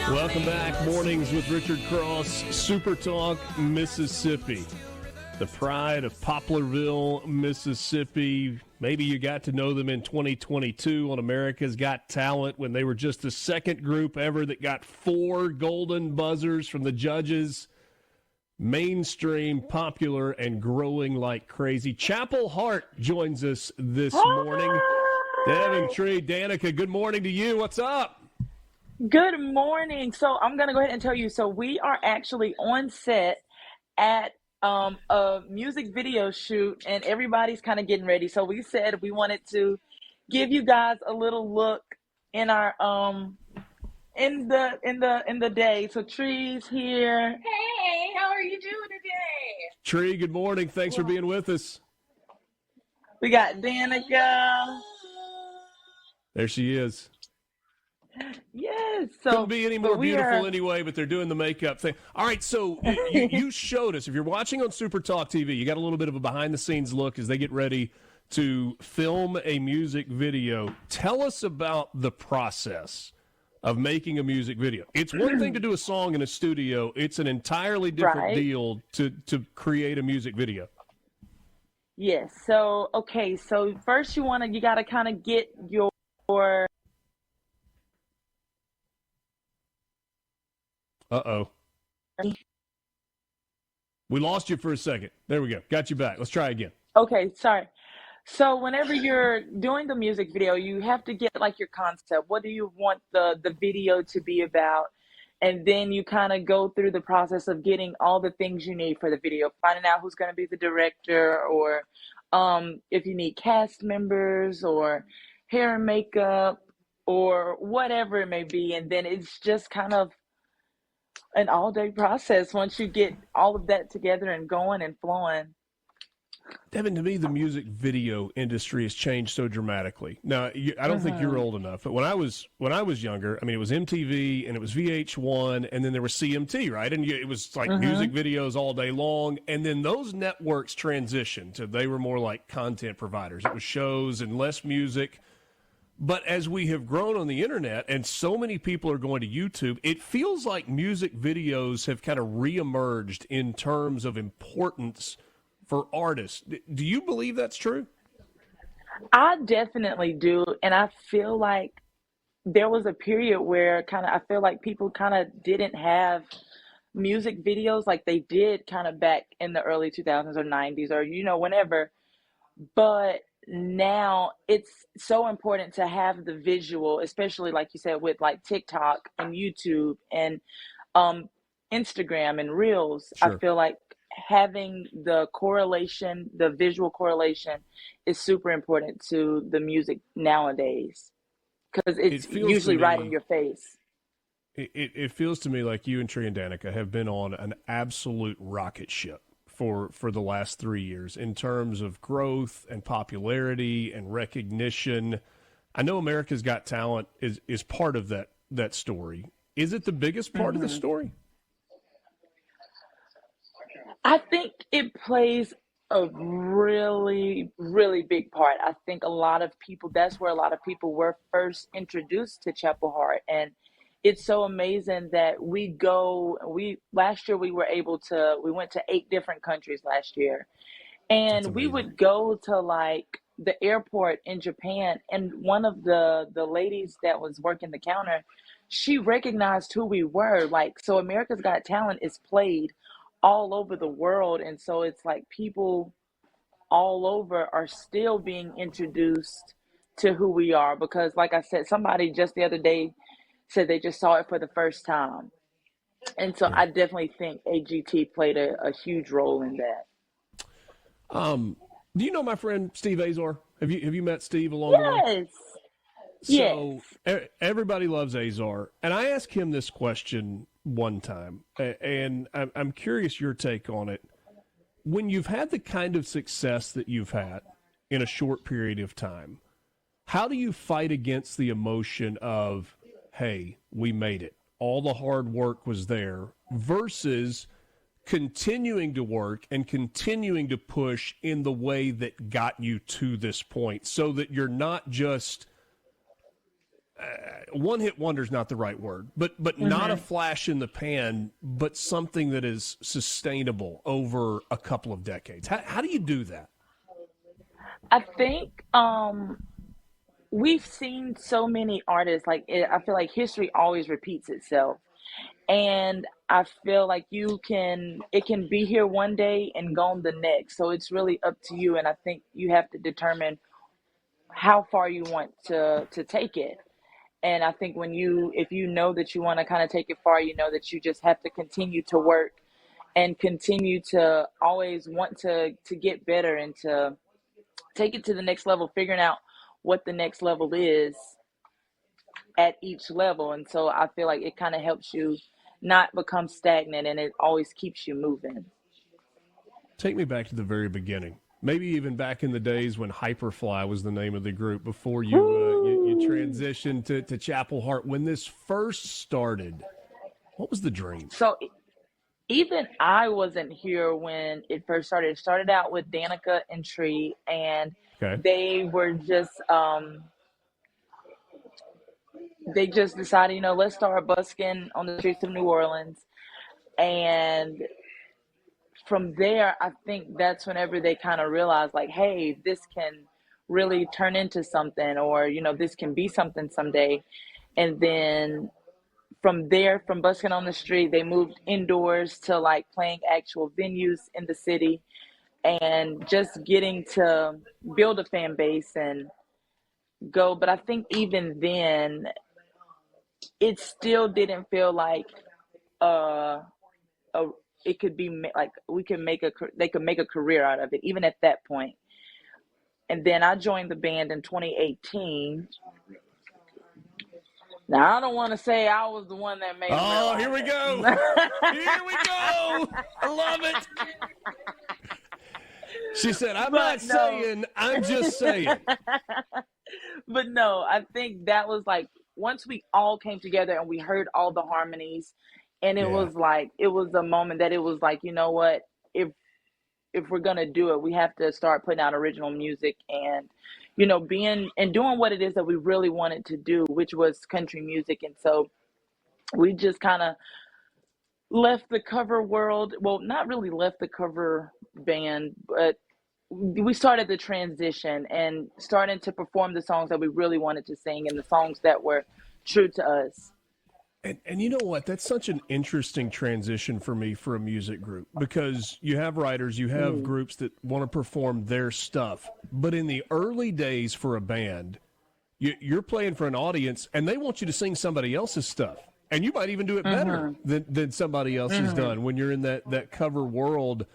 Welcome back. Mornings with Richard Cross, SuperTalk, Mississippi. The Pride of Poplarville, Mississippi. Maybe you got to know them in 2022 on America's Got Talent when they were just the second group ever that got 4 golden buzzers from the judges. Mainstream, popular, and growing like crazy. Chapel Hart joins us this morning. Davynn, Trea, Danica, good morning to you. What's up? Good morning. So I'm going to go ahead and tell you. So we are actually on set at a music video shoot, and everybody's kind of getting ready. So we said we wanted to give you guys a little look in our in the day. So Tree's here. Hey, how are you doing today? Trea, good morning. Thanks for being with us. We got Danica. There she is. Yes. So couldn't be any more beautiful anyway, but they're doing the makeup thing. All right, so you showed us, if you're watching on SuperTalk TV, you got a little bit of a behind-the-scenes look as they get ready to film a music video. Tell us about the process of making a music video. It's one thing to do a song in a studio. It's an entirely different deal to create a music video. Yes. So, okay. So first you got to kind of get your Uh-oh. We lost you for a second. There we go. Got you back. Let's try again. Okay, sorry. So whenever you're doing the music video, you have to get like your concept. What do you want the video to be about? And then you kind of go through the process of getting all the things you need for the video, finding out who's going to be the director, or if you need cast members or hair and makeup or whatever it may be. And then it's just kind of an all-day process once you get all of that together and going and flowing. Davynn, to me, the music video industry has changed so dramatically. Now, I don't think you're old enough, but when I was younger, I mean, it was MTV and it was VH1, and then there was CMT, right? And it was like music videos all day long, and then those networks transitioned to they were more like content providers. It was shows and less music. But as we have grown on the internet and so many people are going to YouTube, it feels like music videos have kind of reemerged in terms of importance for artists. Do you believe that's true? I definitely do. And I feel like there was a period where I feel like people kind of didn't have music videos like they did kind of back in the early 2000s or 90s or, whenever. But now it's so important to have the visual, especially like you said, with like TikTok and YouTube and Instagram and Reels. Sure. I feel like having the visual correlation is super important to the music nowadays because it's usually right in your face. It feels to me like you and Trea and Danica have been on an absolute rocket ship for the last 3 years in terms of growth and popularity and recognition. I know America's Got Talent is part of that story. Is it the biggest part of the story? I think it plays a really, really big part. I think that's where a lot of people were first introduced to Chapel Hart. And it's so amazing that last year we went to 8 different countries last year. And we would go to like the airport in Japan, and one of the ladies that was working the counter, she recognized who we were. Like, so America's Got Talent is played all over the world. And so it's like people all over are still being introduced to who we are because, like I said, somebody just the other day said they just saw it for the first time. And so I definitely think AGT played a huge role in that. Do you know my friend Steve Azar? Have you met Steve along the way? Yes. So everybody loves Azar. And I asked him this question one time, and I'm curious your take on it. When you've had the kind of success that you've had in a short period of time, how do you fight against the emotion of, hey, we made it, all the hard work was there, versus continuing to work and continuing to push in the way that got you to this point so that you're not just one hit wonder is not the right word, but not a flash in the pan, but something that is sustainable over a couple of decades. How do you do that? I think we've seen so many artists. I feel like history always repeats itself, and I feel like it can be here one day and gone the next. So it's really up to you, and I think you have to determine how far you want to take it. And I think if you know that you want to kind of take it far, you know that you just have to continue to work and continue to always want to get better and to take it to the next level, figuring out what the next level is at each level. And so I feel like it kind of helps you not become stagnant, and it always keeps you moving. Take me back to the very beginning. Maybe even back in the days when Hyperfly was the name of the group before you transitioned to Chapel Hart. When this first started, what was the dream? So even I wasn't here when it first started. It started out with Danica and Trea, and Okay. they just decided, let's start busking on the streets of New Orleans. And from there, I think that's whenever they kind of realized, like, hey, this can really turn into something, or, this can be something someday. And then from there, from busking on the street, they moved indoors to like playing actual venues in the city and just getting to build a fan base and go. But I think even then, it still didn't feel like uh, a it could be like they could make a career out of it even at that point. And then I joined the band in 2018. Now I don't want to say I was the one that made. Oh, here we go. Here we go. I love it. She said, saying, I'm just saying. But no, I think that was like once we all came together and we heard all the harmonies, and it was a moment that it was like, you know what, if we're gonna do it, we have to start putting out original music and being and doing what it is that we really wanted to do, which was country music. And so we just kind of left the cover world. Well, not really left the cover band, but we started the transition and starting to perform the songs that we really wanted to sing and the songs that were true to us. And you know what? That's such an interesting transition for me for a music group, because you have writers, you have groups that want to perform their stuff. But in the early days for a band, you're playing for an audience and they want you to sing somebody else's stuff. And you might even do it better than somebody else has done when you're in that cover world.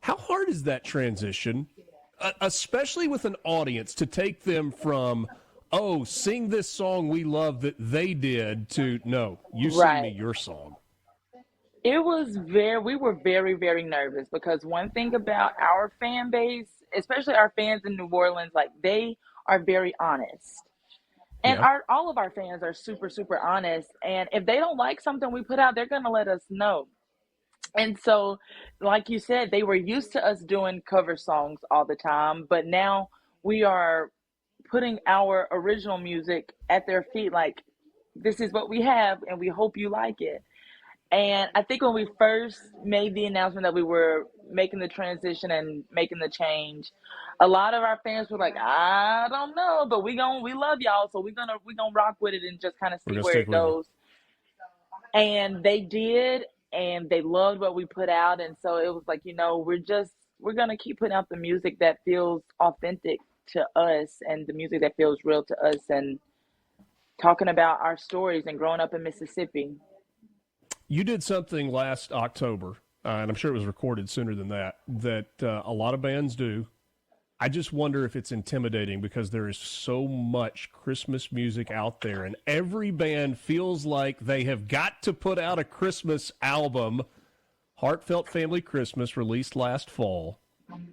How hard is that transition, especially with an audience, to take them from, oh, sing this song we love that they did, to, no, you sing me your song? We were very, very nervous, because one thing about our fan base, especially our fans in New Orleans, like, they are very honest. And all of our fans are super, super honest. And if they don't like something we put out, they're going to let us know. And so, like you said, they were used to us doing cover songs all the time, but now we are putting our original music at their feet. Like, this is what we have, and we hope you like it. And I think when we first made the announcement that we were making the transition and making the change, a lot of our fans were like, I don't know, but we love y'all, so we're gonna rock with it and just kind of see where it goes. And they did, and they loved what we put out. And so it was like, we're gonna keep putting out the music that feels authentic to us and the music that feels real to us, and talking about our stories and growing up in Mississippi. You did something last October, and I'm sure it was recorded sooner than that a lot of bands do. I just wonder if it's intimidating, because there is so much Christmas music out there, and every band feels like they have got to put out a Christmas album. Heartfelt Family Christmas released last fall.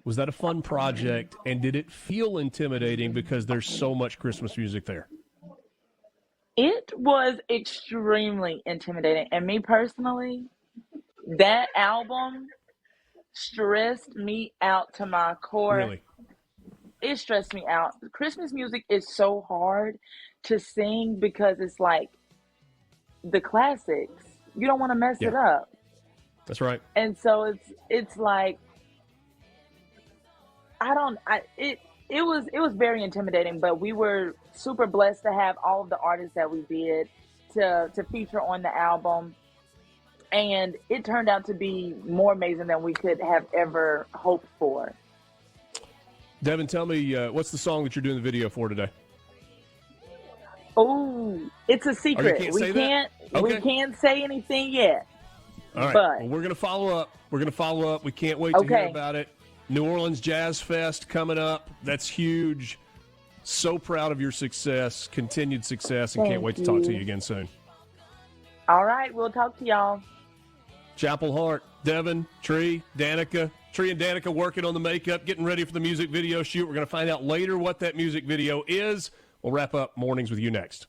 Was that a fun project, and did it feel intimidating because there's so much Christmas music there? It was extremely intimidating. And me personally, that album stressed me out to my core. Really? it stressed me out. Christmas music is so hard to sing because it's like the classics. You don't want to mess Yeah, it up. that's right. And so it's like I don't I it was very intimidating, but we were super blessed to have all of the artists that we did to feature on the album, and it turned out to be more amazing than we could have ever hoped for. Davynn, tell me what's the song that you're doing the video for today? Oh, it's a secret. can't we say that? can't we Okay. can't say anything yet. All right. But Well, we're going to follow up. We're going to follow up. We can't wait to hear Okay. about it. New Orleans Jazz Fest coming up. That's huge. So proud of your success, continued success, and can't Thank wait to talk to you. you again soon. All right, we'll talk to y'all. Chapel Hart, Davynn, Trea, Danica. Trea and Danica working on the makeup, getting ready for the music video shoot. We're going to find out later what that music video is. We'll wrap up Mornings with you next.